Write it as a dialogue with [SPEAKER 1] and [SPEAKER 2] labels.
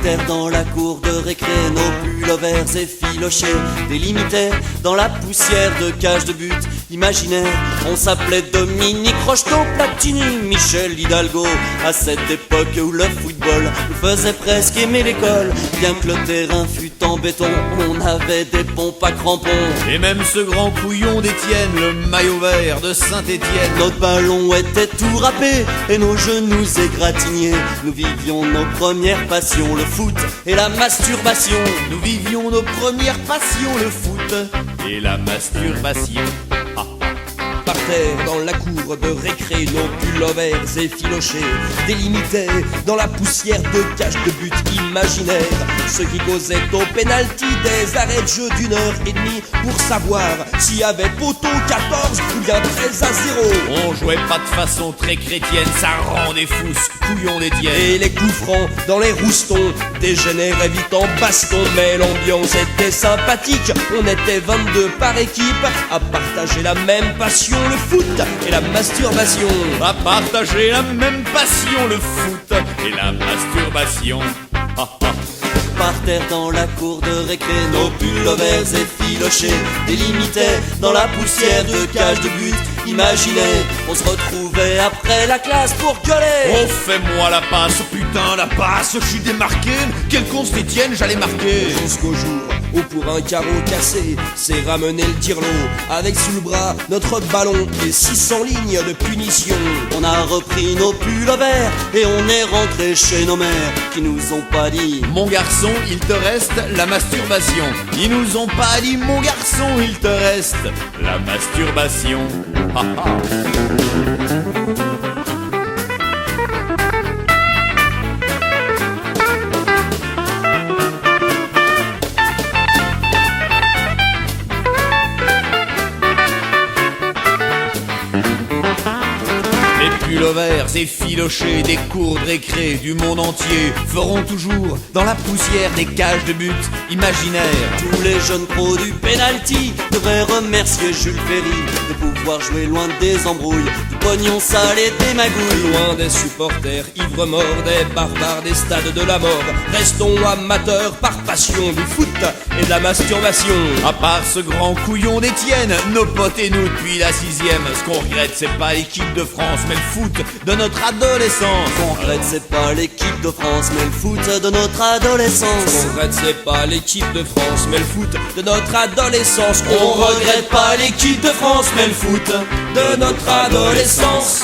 [SPEAKER 1] terre dans la cour de récré, nos pullovers effilochés délimités dans la poussière de cage de but imaginaire. On s'appelait Dominique Rocheteau, Platini, Michel Hidalgo. À cette époque où le football nous faisait presque aimer l'école, bien que le terrain fût en béton, on avait des pompes à crampons.
[SPEAKER 2] Et même ce grand couillon d'Étienne, le maillot vert de Saint-Étienne.
[SPEAKER 1] Notre ballon était tout râpé et nos genoux égratignés. Nous vivions nos premières passions, le foot et la masturbation.
[SPEAKER 2] Nous vivions nos premières passions, le foot et la masturbation.
[SPEAKER 1] Par terre, dans la cour de récré, nos pullovers effilochés délimités dans la poussière de cage de but imaginaire. Ce qui causait au pénalty des arrêts de jeu d'1 heure et demie pour savoir s'il y avait poteau 14 ou bien 13-0.
[SPEAKER 2] On jouait pas de façon très chrétienne, ça rendait fou ce couillon d'Étienne.
[SPEAKER 1] Et les coups francs dans les roustons dégénéraient vite en baston. Mais l'ambiance était sympathique, on était 22 par équipe à partager la même passion, le foot et la masturbation.
[SPEAKER 2] À partager la même passion, le foot et la masturbation.
[SPEAKER 1] Par terre dans la cour de récré, nos pullovers effilochés délimités dans la poussière de cage de but imaginaire. On se retrouvait après la classe pour gueuler.
[SPEAKER 2] Oh, fais-moi la passe, putain la passe, je suis démarqué. Quel con cet Étienne, j'allais marquer.
[SPEAKER 1] Jusqu'au jour où pour un carreau cassé, c'est ramener le tirelot avec sous le bras notre ballon et 600 lignes de punition. On a repris nos pullovers et on est rentré chez nos mères qui nous ont pas dit:
[SPEAKER 2] mon garçon, il te reste la masturbation. Ils nous ont pas dit: mon garçon, il te reste la masturbation. Les pullovers effilochés des cours de récré du monde entier feront toujours dans la poussière des cages de but imaginaires.
[SPEAKER 1] Tous les jeunes pros du penalty devraient remercier Jules Ferry de pouvoir jouer loin des embrouilles, du pognon sale et des magouilles. Loin des supporters ivres morts, des barbares des stades de la mort. Restons amateurs par passion du foot et de la masturbation.
[SPEAKER 2] À part ce grand couillon d'Étienne, nos potes et nous depuis la 6ème, ce qu'on regrette c'est pas l'équipe de France mais le foot de notre adolescence.
[SPEAKER 1] Ce qu'on regrette c'est pas l'équipe de France mais le foot de notre adolescence. Ce qu'on regrette c'est pas l'équipe de France mais le foot de notre adolescence. On regrette pas l'équipe de France mais le foot de notre adolescence.